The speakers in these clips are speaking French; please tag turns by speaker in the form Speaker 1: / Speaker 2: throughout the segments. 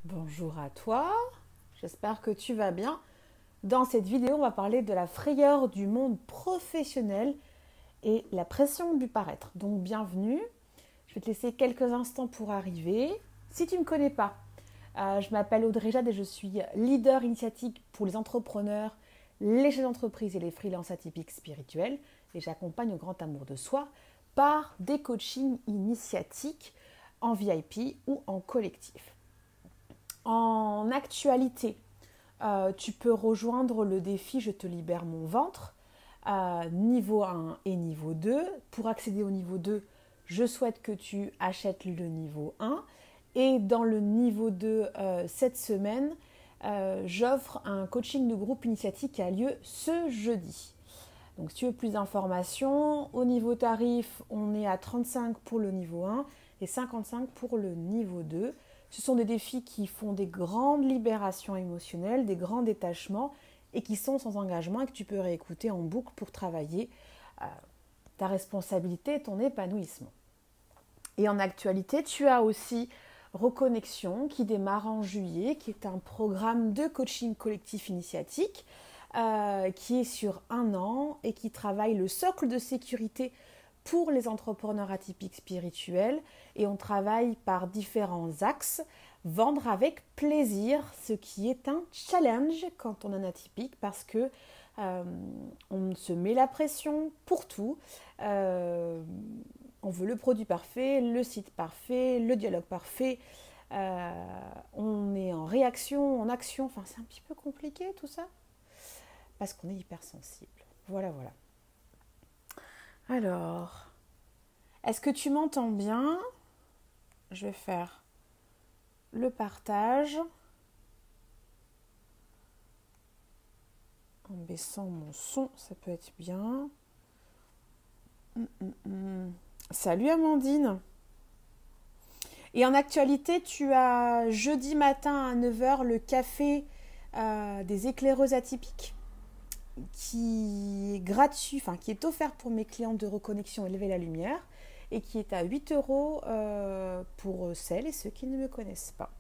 Speaker 1: Bonjour à toi, j'espère que tu vas bien. Dans cette vidéo, on va parler de la frayeur du monde professionnel et la pression du paraître. Donc bienvenue, je vais te laisser quelques instants pour arriver. Si tu ne me connais pas, je m'appelle Audrey Jade et je suis leader initiatique pour les entrepreneurs, les chefs d'entreprise et les freelances atypiques spirituels. Et j'accompagne au grand amour de soi par des coachings initiatiques en VIP ou en collectif. En actualité, tu peux rejoindre le défi Je te libère mon ventre, niveau 1 et niveau 2. Pour accéder au niveau 2, je souhaite que tu achètes le niveau 1. Et dans le niveau 2, cette semaine, j'offre un coaching de groupe initiatique qui a lieu ce jeudi. Donc si tu veux plus d'informations, au niveau tarif, on est à 35 pour le niveau 1 et 55 pour le niveau 2. Ce sont des défis qui font des grandes libérations émotionnelles, des grands détachements et qui sont sans engagement et que tu peux réécouter en boucle pour travailler ta responsabilité et ton épanouissement. Et en actualité, tu as aussi Reconnexion qui démarre en juillet, qui est un programme de coaching collectif initiatique qui est sur 1 an et qui travaille le socle de sécurité pour les entrepreneurs atypiques spirituels et on travaille par différents axes. Vendre avec plaisir, ce qui est un challenge quand on est un atypique parce que on se met la pression pour tout. On veut le produit parfait, le site parfait, le dialogue parfait. On est en réaction, en action. Enfin, c'est un petit peu compliqué tout ça parce qu'on est hypersensible. Voilà. Alors, est-ce que tu m'entends bien? Je vais faire le partage en baissant mon son, ça peut être bien. Salut Amandine. Et en actualité, tu as jeudi matin à 9h le café des éclaireuses atypiques qui est gratuit, enfin qui est offert pour mes clients de Reconnexion Élever la Lumière et qui est à 8 euros pour celles et ceux qui ne me connaissent pas.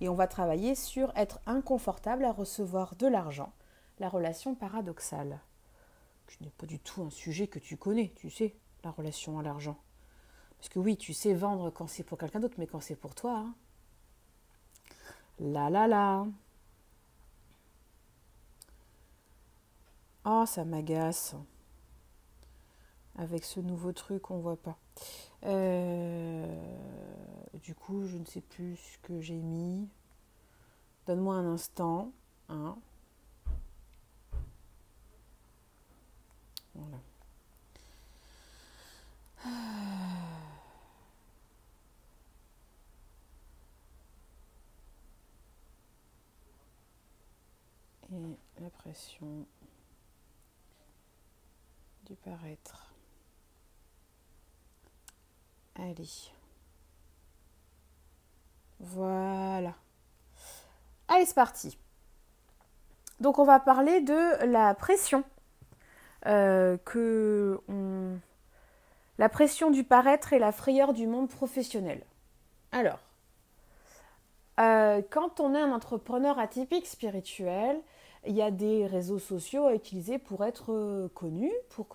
Speaker 1: Et on va travailler sur être inconfortable à recevoir de l'argent, la relation paradoxale. Ce n'est pas du tout un sujet que tu connais, tu sais, la relation à l'argent. Parce que oui, tu sais vendre quand c'est pour quelqu'un d'autre, mais quand c'est pour toi, hein. Là. Oh, ça m'agace. Avec ce nouveau truc, on voit pas. Du coup, je ne sais plus ce que j'ai mis. Donne-moi un instant. Hein. Voilà. Et la pression du paraître. Allez. Voilà. Allez, c'est parti. Donc, on va parler de la pression. La pression du paraître et la frayeur du monde professionnel. Alors, quand on est un entrepreneur atypique spirituel, il y a des réseaux sociaux à utiliser pour être connu, pour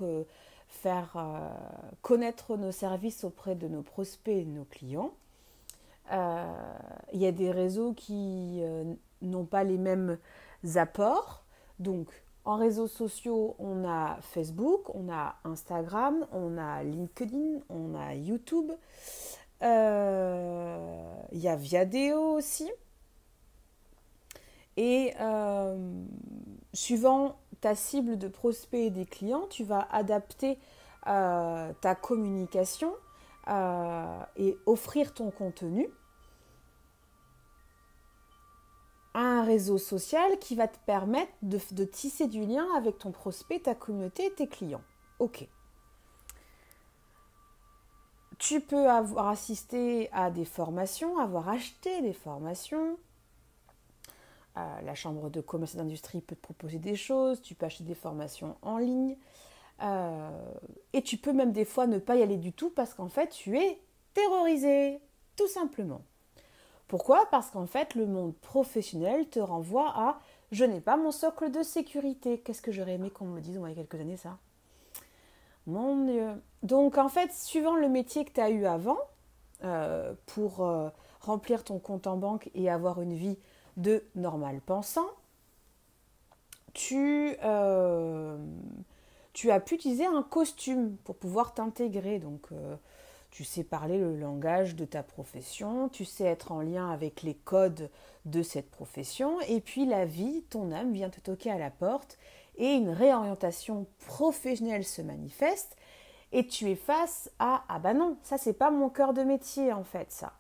Speaker 1: faire connaître nos services auprès de nos prospects et de nos clients. Il y a des réseaux qui n'ont pas les mêmes apports. Donc, en réseaux sociaux, on a Facebook, on a Instagram, on a LinkedIn, on a YouTube. Il y a Viadeo aussi. Et suivant ta cible de prospects et des clients, tu vas adapter ta communication et offrir ton contenu à un réseau social qui va te permettre de tisser du lien avec ton prospect, ta communauté et tes clients. Ok. Tu peux avoir assisté à des formations, avoir acheté des formations. La chambre de commerce et d'industrie peut te proposer des choses. Tu peux acheter des formations en ligne. Et tu peux même des fois ne pas y aller du tout parce qu'en fait, tu es terrorisé, tout simplement. Pourquoi? Parce qu'en fait, le monde professionnel te renvoie à je n'ai pas mon socle de sécurité. Qu'est-ce que j'aurais aimé qu'on me le dise moi, il y a quelques années, ça? Mon Dieu. Donc, en fait, suivant le métier que tu as eu avant, pour remplir ton compte en banque et avoir une vie de normal pensant, tu as pu utiliser un costume pour pouvoir t'intégrer. Donc, tu sais parler le langage de ta profession, tu sais être en lien avec les codes de cette profession, et puis la vie, ton âme vient te toquer à la porte, et une réorientation professionnelle se manifeste, et tu es face à « Ah bah non, ça c'est pas mon cœur de métier en fait, ça.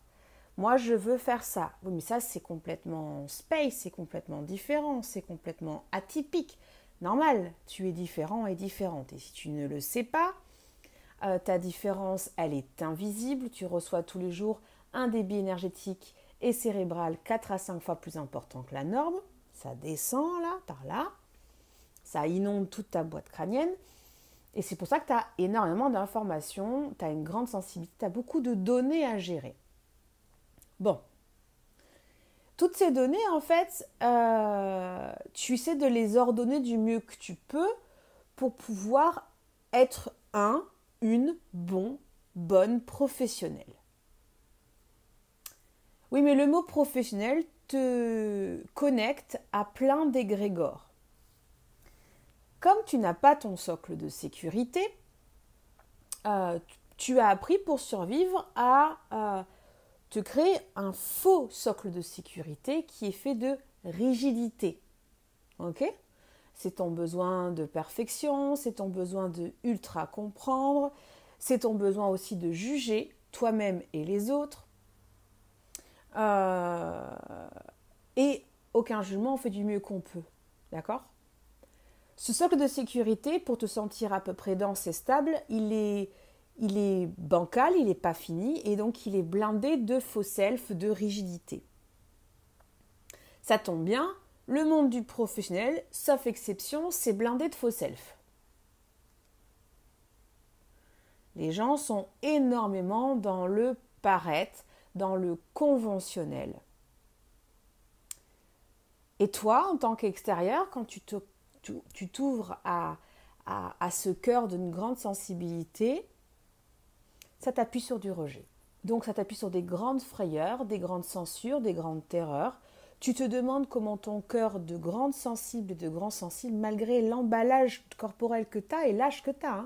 Speaker 1: Moi je veux faire ça. » Oui, mais ça c'est complètement space, c'est complètement différent, c'est complètement atypique. Normal, tu es différent et différente. Et si tu ne le sais pas, ta différence, elle est invisible. Tu reçois tous les jours un débit énergétique et cérébral 4 à 5 fois plus important que la norme. Ça descend là, par là. Ça inonde toute ta boîte crânienne. Et c'est pour ça que tu as énormément d'informations, tu as une grande sensibilité, tu as beaucoup de données à gérer. Bon. Toutes ces données, en fait, tu essaies de les ordonner du mieux que tu peux pour pouvoir être une bonne professionnelle. Oui, mais le mot professionnel te connecte à plein d'égrégores. Comme tu n'as pas ton socle de sécurité, tu as appris pour survivre à te créer un faux socle de sécurité qui est fait de rigidité. Ok ? C'est ton besoin de perfection, c'est ton besoin de ultra comprendre, c'est ton besoin aussi de juger toi-même et les autres. Et aucun jugement, on fait du mieux qu'on peut. D'accord ? Ce socle de sécurité, pour te sentir à peu près dense et stable, il est bancal, il n'est pas fini, et donc il est blindé de faux self, de rigidité. Ça tombe bien, le monde du professionnel, sauf exception, c'est blindé de faux self. Les gens sont énormément dans le paraître, dans le conventionnel. Et toi, en tant qu'extérieur, quand tu t'ouvres à ce cœur d'une grande sensibilité, ça t'appuie sur du rejet. Donc ça t'appuie sur des grandes frayeurs, des grandes censures, des grandes terreurs. Tu te demandes comment ton cœur de grande sensible et de grand sensible, malgré l'emballage corporel que tu as et l'âge que tu as,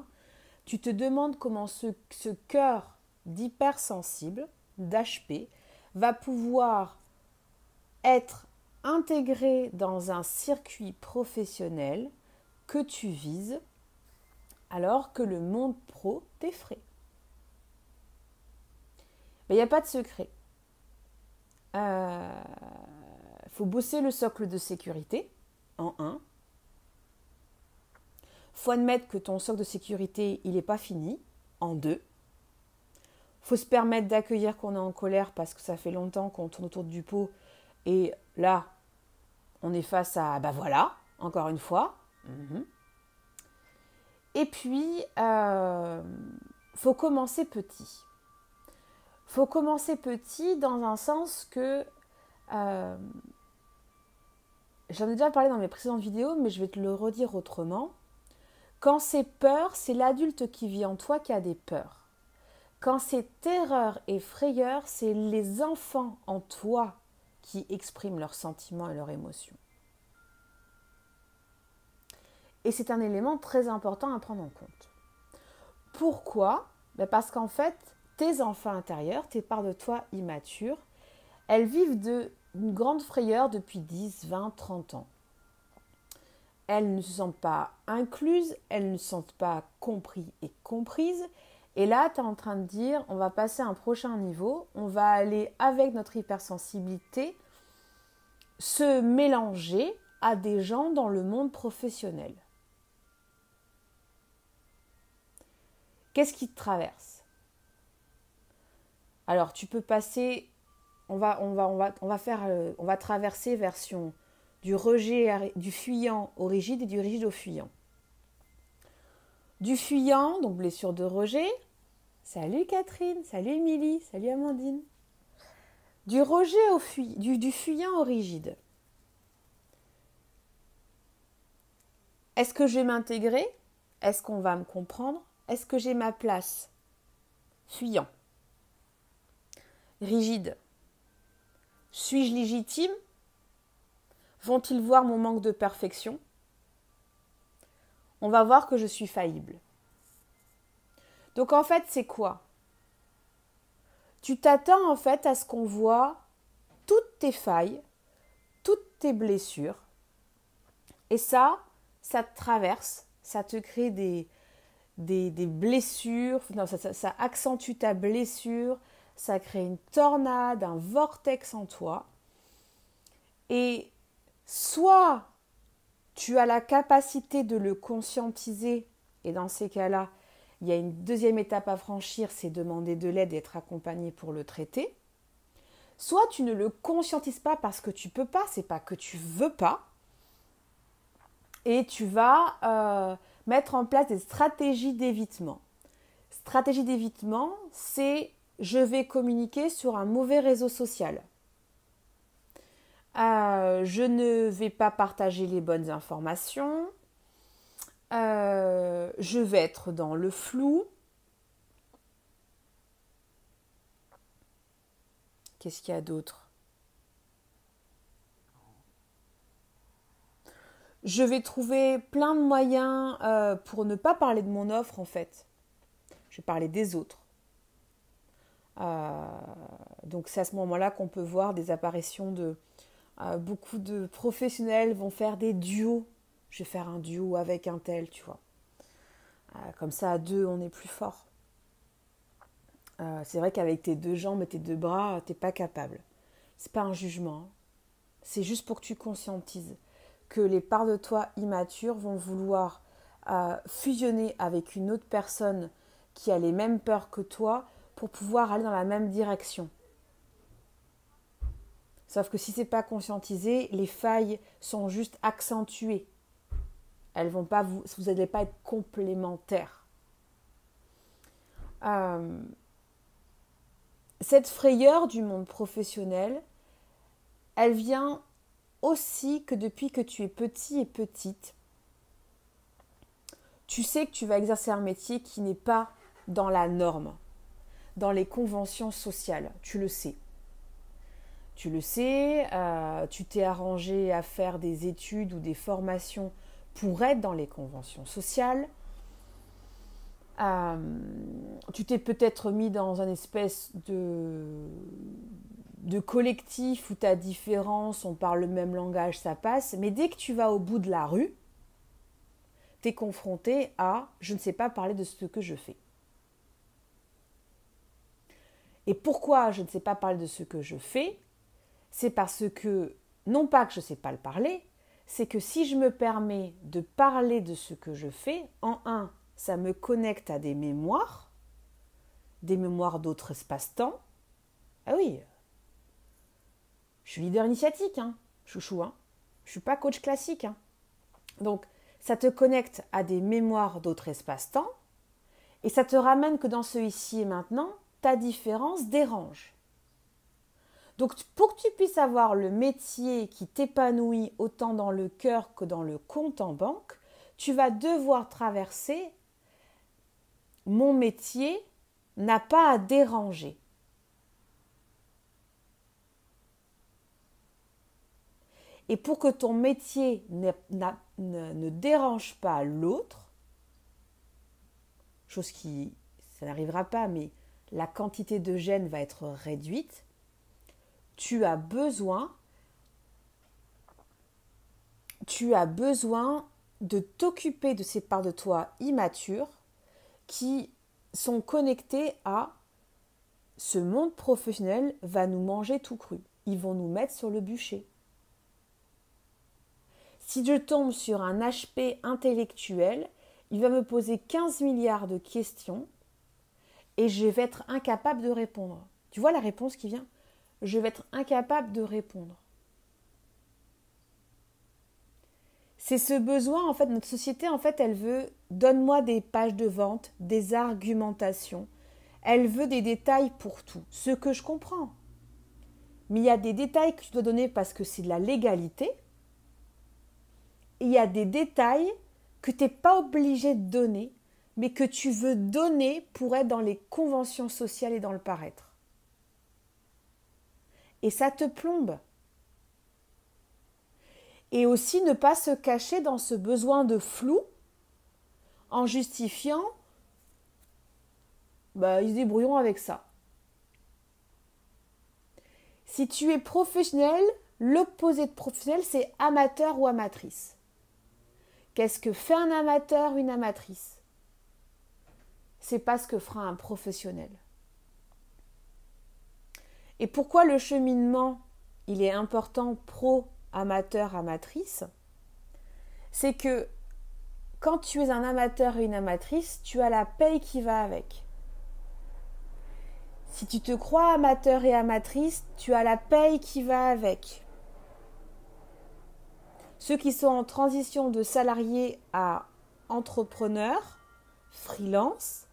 Speaker 1: tu te demandes comment ce cœur d'hypersensible, d'HP, va pouvoir être intégré dans un circuit professionnel que tu vises alors que le monde pro t'effraie. Mais il n'y a pas de secret. Faut bosser le socle de sécurité en 1. Faut admettre que ton socle de sécurité, il n'est pas fini en 2. Faut se permettre d'accueillir qu'on est en colère parce que ça fait longtemps qu'on tourne autour du pot et là, on est face à, ben voilà, encore une fois. Et puis, faut commencer petit. Faut commencer petit dans un sens que, j'en ai déjà parlé dans mes précédentes vidéos, mais je vais te le redire autrement. Quand c'est peur, c'est l'adulte qui vit en toi qui a des peurs. Quand c'est terreur et frayeur, c'est les enfants en toi qui expriment leurs sentiments et leurs émotions. Et c'est un élément très important à prendre en compte. Pourquoi ? Parce qu'en fait, tes enfants intérieurs, tes parts de toi immatures, elles vivent d'une grande frayeur depuis 10, 20, 30 ans. Elles ne se sentent pas incluses, elles ne se sentent pas compris et comprises. Et là, tu es en train de dire, on va passer à un prochain niveau, on va aller avec notre hypersensibilité se mélanger à des gens dans le monde professionnel. Qu'est-ce qui te traverse ? Alors, tu peux passer, on va traverser version du rejet, du fuyant au rigide et du rigide au fuyant. Du fuyant, donc blessure de rejet. Salut Catherine, salut Émilie, salut Amandine. Du rejet du fuyant au rigide. Est-ce que je vais m'intégrer? Est-ce qu'on va me comprendre? Est-ce que j'ai ma place? Fuyant. Rigide. Suis-je légitime? Vont-ils voir mon manque de perfection? On va voir que je suis faillible. Donc en fait, c'est quoi? Tu t'attends en fait à ce qu'on voit toutes tes failles, toutes tes blessures. Et ça te traverse, ça te crée des blessures, non, ça accentue ta blessure, ça crée une tornade, un vortex en toi. Et soit tu as la capacité de le conscientiser, et dans ces cas-là, il y a une deuxième étape à franchir, c'est demander de l'aide et être accompagné pour le traiter. Soit tu ne le conscientises pas parce que tu peux pas, c'est pas que tu veux pas, et tu vas mettre en place des stratégies d'évitement. Stratégie d'évitement, c'est je vais communiquer sur un mauvais réseau social. Je ne vais pas partager les bonnes informations. Je vais être dans le flou. Qu'est-ce qu'il y a d'autre? Je vais trouver plein de moyens pour ne pas parler de mon offre en fait. Je vais parler des autres. Donc c'est à ce moment-là qu'on peut voir des apparitions de beaucoup de professionnels vont faire des duos. Je vais faire un duo avec un tel, tu vois. Comme ça, à deux, on est plus fort. C'est vrai qu'avec tes deux jambes et tes deux bras, t'es pas capable. C'est pas un jugement. C'est juste pour que tu conscientises que les parts de toi immatures vont vouloir fusionner avec une autre personne qui a les mêmes peurs que toi pour pouvoir aller dans la même direction. Sauf que si c'est pas conscientisé, les failles sont juste accentuées. Elles vont pas vous n'allez pas être complémentaires. Cette frayeur du monde professionnel, elle vient aussi que depuis que tu es petit et petite, tu sais que tu vas exercer un métier qui n'est pas dans la norme, dans les conventions sociales. Tu le sais. Tu le sais, tu t'es arrangé à faire des études ou des formations pour être dans les conventions sociales. Tu t'es peut-être mis dans un espèce de collectif où ta différence, on parle le même langage, ça passe. Mais dès que tu vas au bout de la rue, tu es confronté à « je ne sais pas parler de ce que je fais ». Et pourquoi je ne sais pas parler de ce que je fais? C'est parce que, non pas que je ne sais pas le parler, c'est que si je me permets de parler de ce que je fais, en un, ça me connecte à des mémoires d'autres espaces-temps. Ah oui, je suis leader initiatique, hein, chouchou, hein. Je ne suis pas coach classique. Hein. Donc, ça te connecte à des mémoires d'autres espaces-temps et ça te ramène que dans ce ici et maintenant, ta différence dérange. Donc, pour que tu puisses avoir le métier qui t'épanouit autant dans le cœur que dans le compte en banque, tu vas devoir traverser « mon métier n'a pas à déranger ». Et pour que ton métier ne dérange pas l'autre, chose qui, ça n'arrivera pas, mais la quantité de gêne va être réduite, tu as besoin de t'occuper de ces parts de toi immatures qui sont connectées à ce monde professionnel va nous manger tout cru. Ils vont nous mettre sur le bûcher. Si je tombe sur un HP intellectuel, il va me poser 15 milliards de questions et je vais être incapable de répondre. Tu vois la réponse qui vient? Je vais être incapable de répondre. C'est ce besoin, en fait, notre société, en fait, elle veut « donne-moi des pages de vente, des argumentations ». Elle veut des détails pour tout, ce que je comprends. Mais il y a des détails que tu dois donner parce que c'est de la légalité. Et il y a des détails que tu n'es pas obligé de donner, mais que tu veux donner pour être dans les conventions sociales et dans le paraître. Et ça te plombe. Et aussi ne pas se cacher dans ce besoin de flou en justifiant ils se débrouilleront avec ça. Si tu es professionnel, l'opposé de professionnel, c'est amateur ou amatrice. Qu'est-ce que fait un amateur ou une amatrice? C'est pas ce que fera un professionnel. Et pourquoi le cheminement, il est important pro-amateur, amatrice? C'est que quand tu es un amateur et une amatrice, tu as la paye qui va avec. Si tu te crois amateur et amatrice, tu as la paye qui va avec. Ceux qui sont en transition de salarié à entrepreneur, freelance,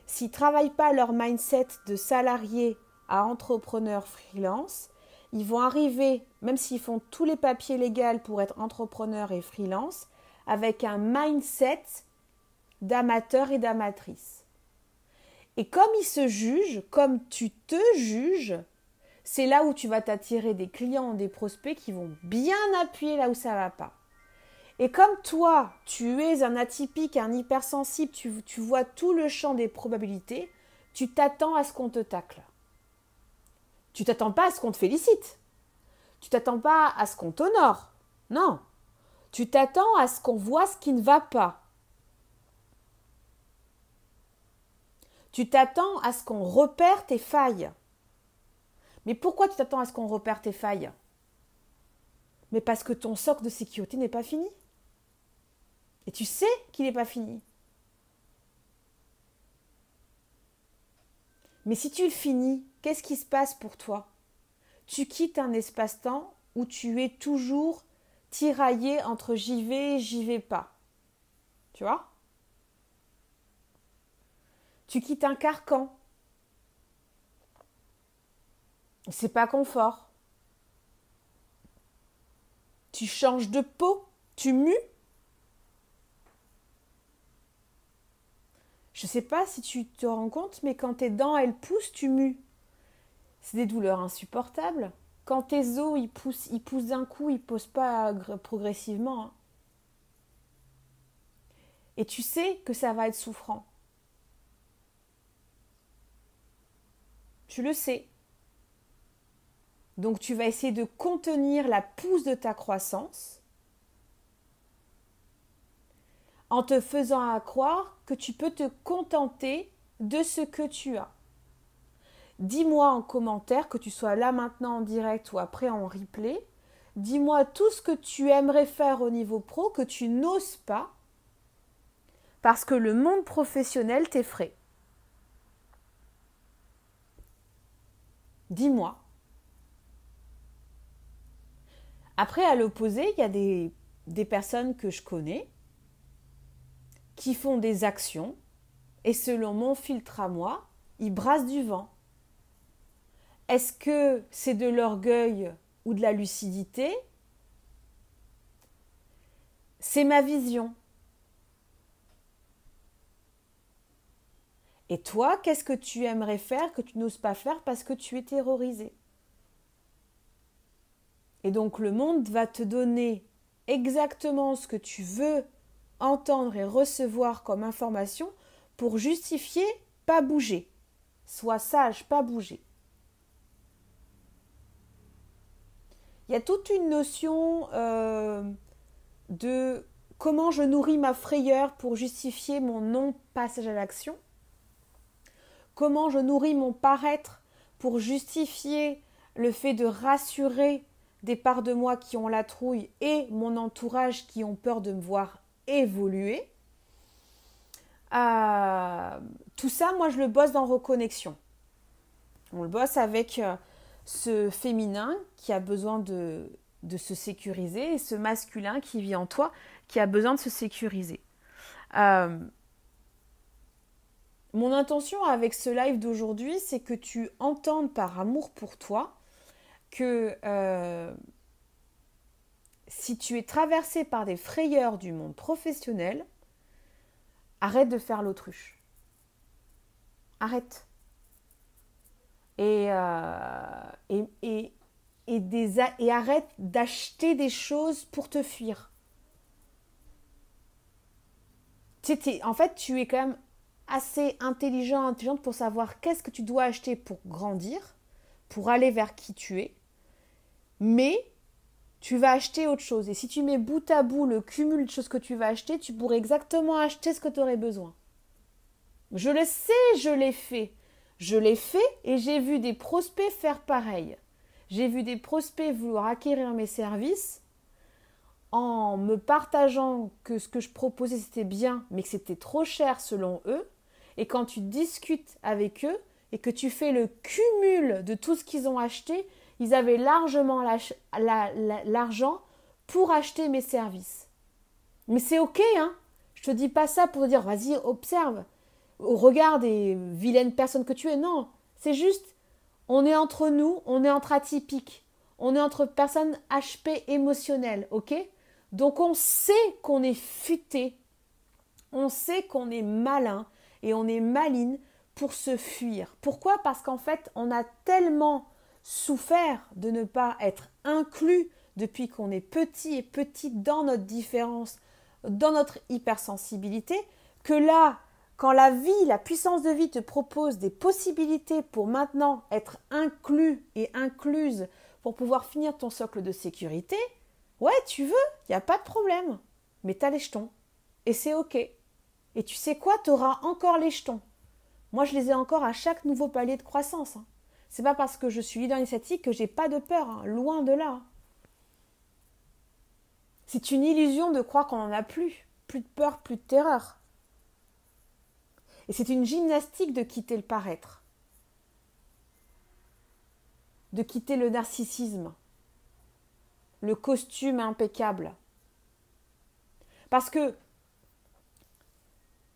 Speaker 1: s'ils ne travaillent pas leur mindset de salarié à entrepreneur freelance, ils vont arriver, même s'ils font tous les papiers légaux pour être entrepreneur et freelance, avec un mindset d'amateur et d'amatrice. Et comme ils se jugent, comme tu te juges, c'est là où tu vas t'attirer des clients, des prospects qui vont bien appuyer là où ça ne va pas. Et comme toi, tu es un atypique, un hypersensible, tu vois tout le champ des probabilités, tu t'attends à ce qu'on te tacle. Tu t'attends pas à ce qu'on te félicite. Tu t'attends pas à ce qu'on t'honore. Non. Tu t'attends à ce qu'on voit ce qui ne va pas. Tu t'attends à ce qu'on repère tes failles. Mais pourquoi tu t'attends à ce qu'on repère tes failles? Mais parce que ton socle de sécurité n'est pas fini. Et tu sais qu'il n'est pas fini. Mais si tu le finis, qu'est-ce qui se passe pour toi? Tu quittes un espace-temps où tu es toujours tiraillé entre j'y vais et j'y vais pas. Tu vois? Tu quittes un carcan. C'est pas confort. Tu changes de peau. Tu mues. Je sais pas si tu te rends compte, mais quand tes dents, elles poussent, tu mues. C'est des douleurs insupportables. Quand tes os, ils poussent d'un coup, ils ne poussent pas progressivement. Hein. Et tu sais que ça va être souffrant. Tu le sais. Donc tu vas essayer de contenir la pousse de ta croissance en te faisant croire que tu peux te contenter de ce que tu as. Dis-moi en commentaire, que tu sois là maintenant en direct ou après en replay, dis-moi tout ce que tu aimerais faire au niveau pro que tu n'oses pas parce que le monde professionnel t'effraie. Dis-moi. Après, à l'opposé, il y a des personnes que je connais qui font des actions et selon mon filtre à moi, ils brassent du vent. Est-ce que c'est de l'orgueil ou de la lucidité? C'est ma vision. Et toi, qu'est-ce que tu aimerais faire que tu n'oses pas faire parce que tu es terrorisé? Et donc le monde va te donner exactement ce que tu veux entendre et recevoir comme information pour justifier pas bouger. Sois sage, pas bouger. Il y a toute une notion de comment je nourris ma frayeur pour justifier mon non-passage à l'action. Comment je nourris mon paraître pour justifier le fait de rassurer des parts de moi qui ont la trouille et mon entourage qui ont peur de me voir évoluer. Tout ça, moi, je le bosse dans Reconnexion. On le bosse avec ce féminin qui a besoin de se sécuriser et ce masculin qui vit en toi qui a besoin de se sécuriser. Mon intention avec ce live d'aujourd'hui, c'est que tu entendes par amour pour toi que si tu es traversé par des frayeurs du monde professionnel, arrête de faire l'autruche. Arrête. Et arrête d'acheter des choses pour te fuir. En fait, tu es quand même assez intelligente pour savoir qu'est-ce que tu dois acheter pour grandir, pour aller vers qui tu es, mais tu vas acheter autre chose. Et si tu mets bout à bout le cumul de choses que tu vas acheter, tu pourrais exactement acheter ce que tu aurais besoin. Je le sais, je l'ai fait. Je l'ai fait et j'ai vu des prospects faire pareil. J'ai vu des prospects vouloir acquérir mes services en me partageant que ce que je proposais c'était bien, mais que c'était trop cher selon eux. Et quand tu discutes avec eux et que tu fais le cumul de tout ce qu'ils ont acheté, ils avaient largement l'argent pour acheter mes services. Mais c'est ok, hein. Je te dis pas ça pour te dire, vas-y, observe. Regarde des vilaines personnes que tu es. Non, c'est juste, on est entre nous, on est entre atypiques. On est entre personnes HP émotionnelles, ok? Donc on sait qu'on est futé, on sait qu'on est malin et on est maline pour se fuir. Pourquoi? Parce qu'en fait, on a tellement souffert de ne pas être inclus depuis qu'on est petit et petite dans notre différence, dans notre hypersensibilité, que là, quand la vie, la puissance de vie te propose des possibilités pour maintenant être inclus et incluse pour pouvoir finir ton socle de sécurité, ouais, tu veux, il n'y a pas de problème, mais t'as les jetons. Et c'est ok. Et tu sais quoi, t'auras encore les jetons. Moi, je les ai encore à chaque nouveau palier de croissance. Hein. C'est pas parce que je suis leader initiatique que j'ai pas de peur, hein. Loin de là. C'est une illusion de croire qu'on n'en a plus. Plus de peur, plus de terreur. Et c'est une gymnastique de quitter le paraître. De quitter le narcissisme. Le costume impeccable. Parce que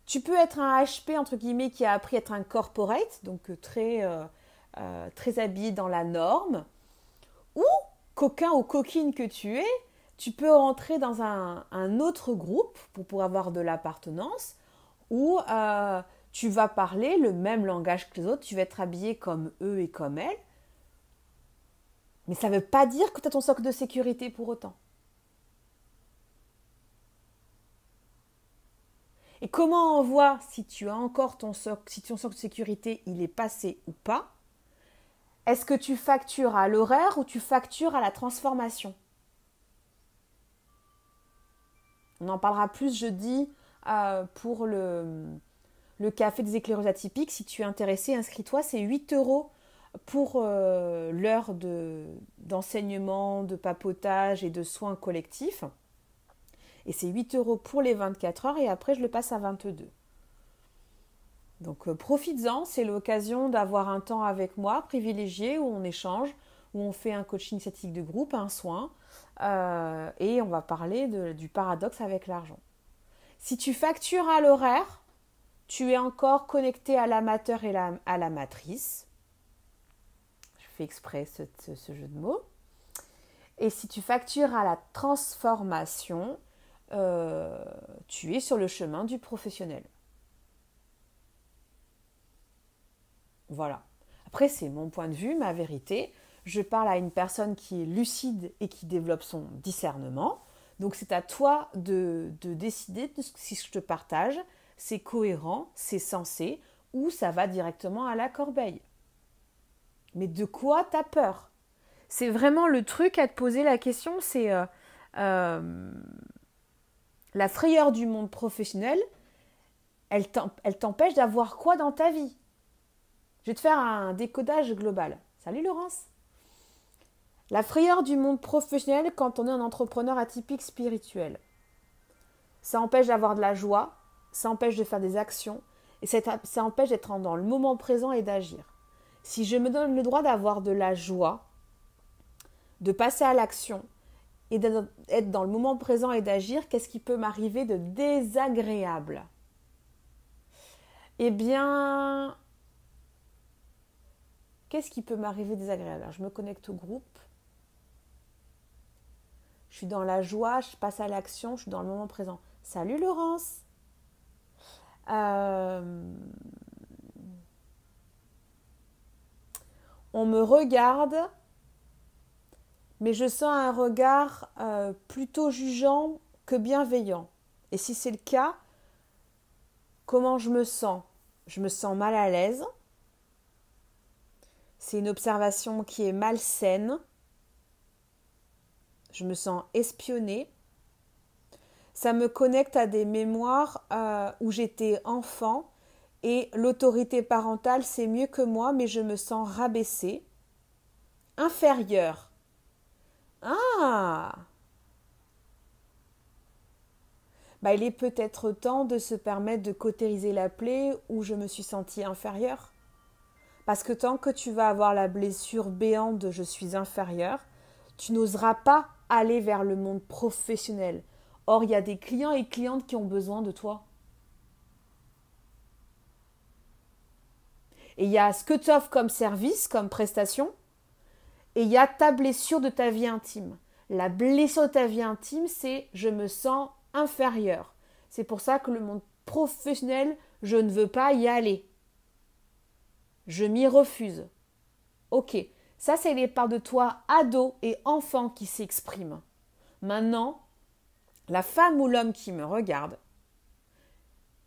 Speaker 1: tu peux être un HP, entre guillemets, qui a appris à être un corporate, donc très habillé dans la norme, ou coquin ou coquine que tu es, tu peux rentrer dans un autre groupe pour avoir de l'appartenance, où tu vas parler le même langage que les autres, tu vas être habillé comme eux et comme elles, mais ça ne veut pas dire que tu as ton socle de sécurité pour autant. Et comment on voit si tu as encore ton socle, si ton socle de sécurité il est passé ou pas? Est-ce que tu factures à l'horaire ou tu factures à la transformation? On en parlera plus jeudi pour le café des éclaireuses atypiques. Si tu es intéressé, inscris-toi. C'est 8 € pour l'heure d'enseignement, de papotage et de soins collectifs. Et c'est 8 € pour les 24 heures et après je le passe à 22. Donc profites-en, c'est l'occasion d'avoir un temps avec moi privilégié où on échange, où on fait un coaching initiatique de groupe, un soin, et on va parler du paradoxe avec l'argent. Si tu factures à l'horaire, tu es encore connecté à l'amateur et à la matrice. Je fais exprès ce jeu de mots. Et si tu factures à la transformation, tu es sur le chemin du professionnel. Voilà. Après, c'est mon point de vue, ma vérité. Je parle à une personne qui est lucide et qui développe son discernement. Donc, c'est à toi de décider de si je te partage, c'est cohérent, c'est sensé, ou ça va directement à la corbeille. Mais de quoi t'as peur? C'est vraiment le truc à te poser la question, c'est la frayeur du monde professionnel, elle t'empêche d'avoir quoi dans ta vie? Je vais te faire un décodage global. Salut Laurence. La frayeur du monde professionnel quand on est un entrepreneur atypique spirituel. Ça empêche d'avoir de la joie, ça empêche de faire des actions et ça empêche d'être dans le moment présent et d'agir. Si je me donne le droit d'avoir de la joie, de passer à l'action et d'être dans le moment présent et d'agir, qu'est-ce qui peut m'arriver de désagréable? Eh bien, qu'est-ce qui peut m'arriver de désagréable? Alors, je me connecte au groupe. je suis dans la joie, je passe à l'action, je suis dans le moment présent. Salut Laurence. On me regarde, mais je sens un regard plutôt jugeant que bienveillant. Et si c'est le cas, comment je me sens? Je me sens mal à l'aise. C'est une observation qui est malsaine. Je me sens espionnée. Ça me connecte à des mémoires où j'étais enfant et l'autorité parentale, c'est mieux que moi, mais je me sens rabaissée, inférieure. Ah! Bah, il est peut-être temps de se permettre de cautériser la plaie où je me suis sentie inférieure. Parce que tant que tu vas avoir la blessure béante de je suis inférieure, tu n'oseras pas aller vers le monde professionnel. Or, il y a des clients et clientes qui ont besoin de toi. Et il y a ce que tu offres comme service, comme prestation, et il y a ta blessure de ta vie intime. La blessure de ta vie intime, c'est je me sens inférieure. C'est pour ça que le monde professionnel, je ne veux pas y aller. Je m'y refuse. Ok, ça c'est les parts de toi, ado et enfant qui s'expriment. Maintenant, la femme ou l'homme qui me regarde,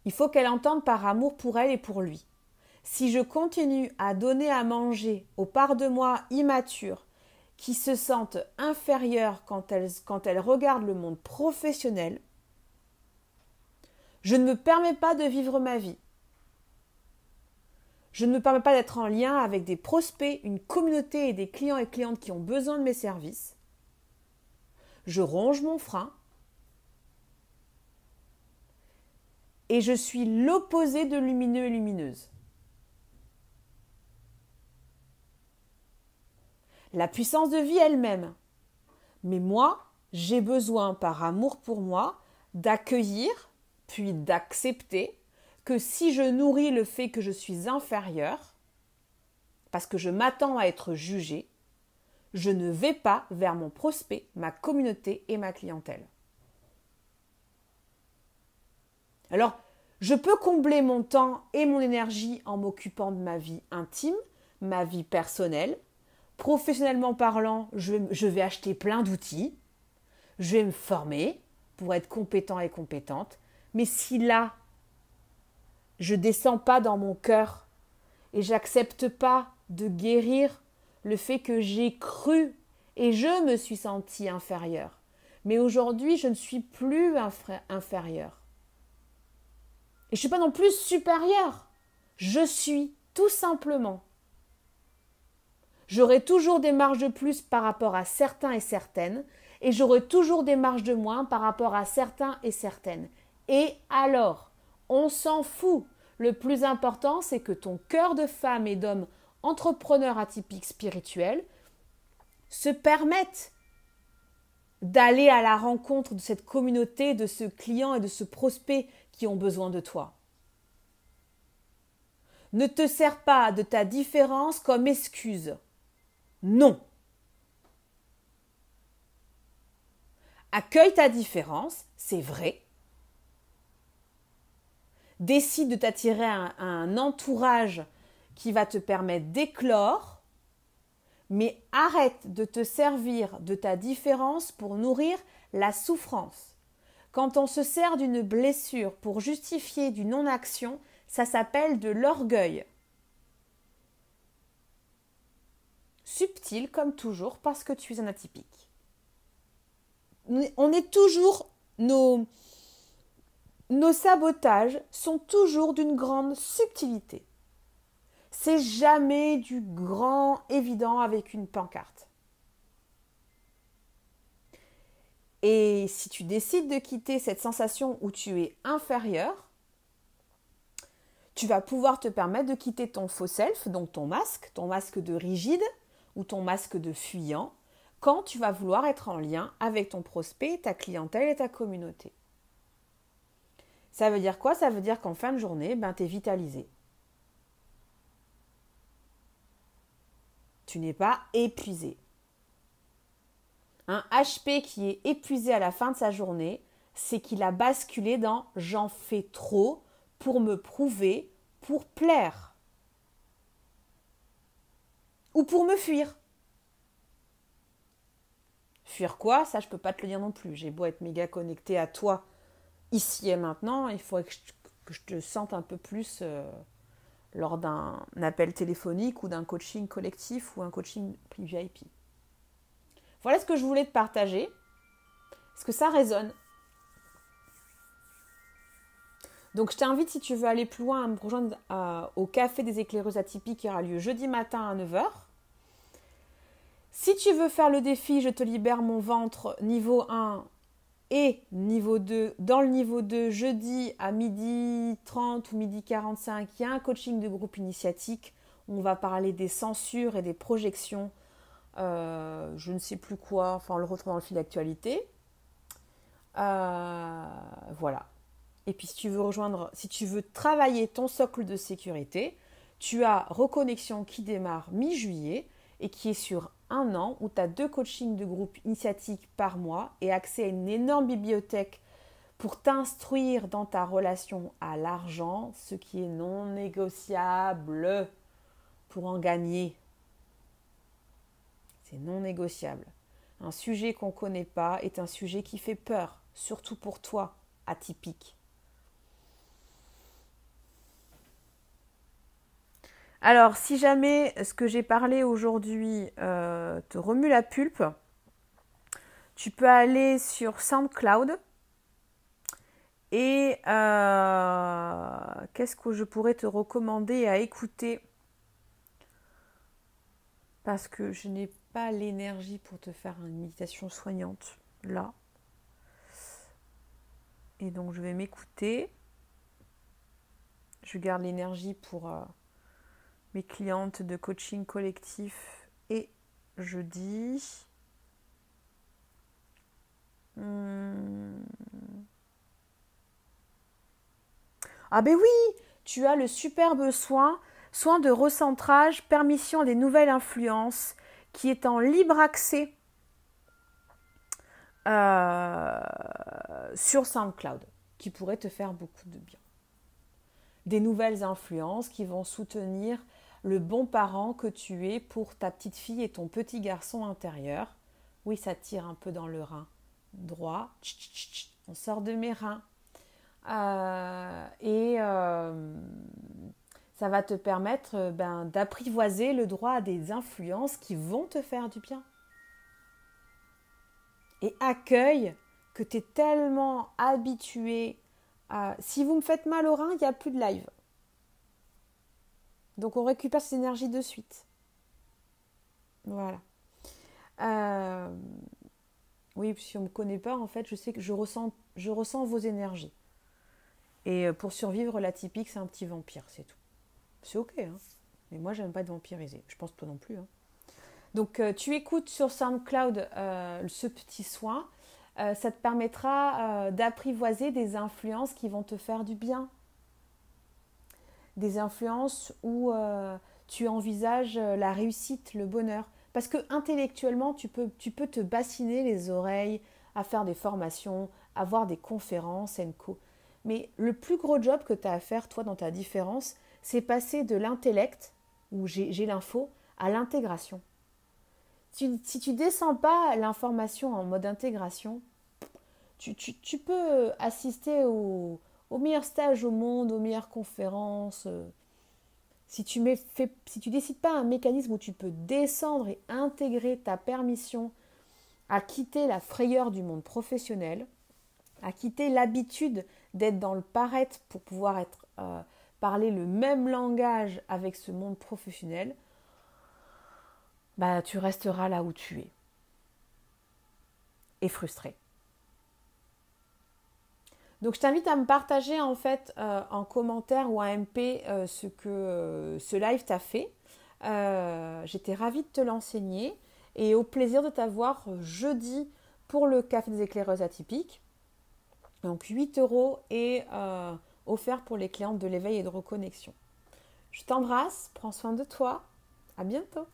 Speaker 1: il faut qu'elle entende par amour pour elle et pour lui. Si je continue à donner à manger aux parts de moi immatures qui se sentent inférieures quand elles regardent le monde professionnel, je ne me permets pas de vivre ma vie. Je ne me permets pas d'être en lien avec des prospects, une communauté et des clients et clientes qui ont besoin de mes services. Je ronge mon frein et je suis l'opposé de lumineux et lumineuse. La puissance de vie elle-même. Mais moi, j'ai besoin, par amour pour moi, d'accueillir, puis d'accepter que si je nourris le fait que je suis inférieure, parce que je m'attends à être jugée, je ne vais pas vers mon prospect, ma communauté et ma clientèle. Alors, je peux combler mon temps et mon énergie en m'occupant de ma vie intime, ma vie personnelle. Professionnellement parlant, je vais acheter plein d'outils, je vais me former pour être compétent et compétente. Mais si là, je ne descends pas dans mon cœur et j'accepte pas de guérir le fait que j'ai cru et je me suis sentie inférieure. Mais aujourd'hui, je ne suis plus inférieure. Et je ne suis pas non plus supérieure. Je suis tout simplement. J'aurai toujours des marges de plus par rapport à certains et certaines, et j'aurai toujours des marges de moins par rapport à certains et certaines. Et alors, on s'en fout. Le plus important, c'est que ton cœur de femme et d'homme entrepreneur atypique spirituel se permette d'aller à la rencontre de cette communauté, de ce client et de ce prospect qui ont besoin de toi. Ne te sers pas de ta différence comme excuse. Non. Accueille ta différence, c'est vrai. Décide de t'attirer un entourage qui va te permettre d'éclore, mais arrête de te servir de ta différence pour nourrir la souffrance. Quand on se sert d'une blessure pour justifier du non-action, ça s'appelle de l'orgueil. Subtil comme toujours parce que tu es un atypique. On est toujours, nos sabotages sont toujours d'une grande subtilité. C'est jamais du grand évident avec une pancarte. Et si tu décides de quitter cette sensation où tu es inférieur, tu vas pouvoir te permettre de quitter ton faux self, donc ton masque de rigide ou ton masque de fuyant, quand tu vas vouloir être en lien avec ton prospect, ta clientèle et ta communauté. Ça veut dire quoi? Ça veut dire qu'en fin de journée, tu es vitalisé. Tu n'es pas épuisé. Un HP qui est épuisé à la fin de sa journée, c'est qu'il a basculé dans j'en fais trop pour me prouver, pour plaire. Ou pour me fuir. Fuir quoi? Ça, je peux pas te le dire non plus. J'ai beau être méga connectée à toi ici et maintenant, il faudrait que je te sente un peu plus lors d'un appel téléphonique ou d'un coaching collectif ou un coaching VIP. Voilà ce que je voulais te partager. Est-ce que ça résonne? Donc je t'invite, si tu veux aller plus loin, à me rejoindre au Café des éclaireuses atypiques qui aura lieu jeudi matin à 9 heures. Si tu veux faire le défi, je te libère mon ventre niveau 1 et niveau 2. Dans le niveau 2, jeudi à 12h30 ou 12h45, il y a un coaching de groupe initiatique. On va parler des censures et des projections. Je ne sais plus quoi, enfin on le retrouve dans le fil d'actualité. Voilà. Et puis si tu veux travailler ton socle de sécurité, tu as Reconnexion qui démarre mi-juillet et qui est sur 1 an où tu as 2 coachings de groupe initiatiques par mois et accès à une énorme bibliothèque pour t'instruire dans ta relation à l'argent, ce qui est non négociable pour en gagner. C'est non négociable. Un sujet qu'on ne connaît pas est un sujet qui fait peur, surtout pour toi, atypique. Alors, si jamais ce que j'ai parlé aujourd'hui te remue la pulpe, tu peux aller sur SoundCloud et qu'est-ce que je pourrais te recommander à écouter? Parce que je n'ai pas l'énergie pour te faire une méditation soignante là. Et donc, je vais m'écouter. Je garde l'énergie pour mes clientes de coaching collectif et jeudi. Ah ben oui, tu as le superbe soin de recentrage, permission des nouvelles influences, qui est en libre accès sur SoundCloud, qui pourrait te faire beaucoup de bien. Des nouvelles influences qui vont soutenir le bon parent que tu es pour ta petite fille et ton petit garçon intérieur. Oui, ça tire un peu dans le rein droit. On sort de mes reins. Ça va te permettre d'apprivoiser le droit à des influences qui vont te faire du bien. Et accueille que tu es tellement habitué à... Si vous me faites mal au rein, il n'y a plus de live. Donc on récupère ces énergies de suite. Voilà. Oui, si on ne me connaît pas, en fait, je sais que je ressens vos énergies. Et pour survivre, l'atypique, c'est un petit vampire, c'est tout. C'est ok, hein. Mais moi, j'aime pas être vampirisée. Je pense toi non plus. Hein. Donc, tu écoutes sur SoundCloud ce petit soin. Ça te permettra d'apprivoiser des influences qui vont te faire du bien. Des influences où tu envisages la réussite, le bonheur. Parce que intellectuellement, tu peux te bassiner les oreilles à faire des formations, à voir des conférences, co. Mais le plus gros job que tu as à faire, toi, dans ta différence, c'est passer de l'intellect, où j'ai l'info, à l'intégration. Si tu ne descends pas l'information en mode intégration, tu peux assister au meilleur stage au monde, aux meilleures conférences. Si tu décides pas un mécanisme où tu peux descendre et intégrer ta permission à quitter la frayeur du monde professionnel, à quitter l'habitude d'être dans le paraître pour pouvoir parler le même langage avec ce monde professionnel, tu resteras là où tu es. Et frustré. Donc je t'invite à me partager en fait en commentaire ou en MP ce que ce live t'a fait. J'étais ravie de te l'enseigner et au plaisir de t'avoir jeudi pour le Café des éclaireuses atypiques. Donc 8 € et offert pour les clientes de l'éveil et de reconnexion. Je t'embrasse, prends soin de toi, à bientôt.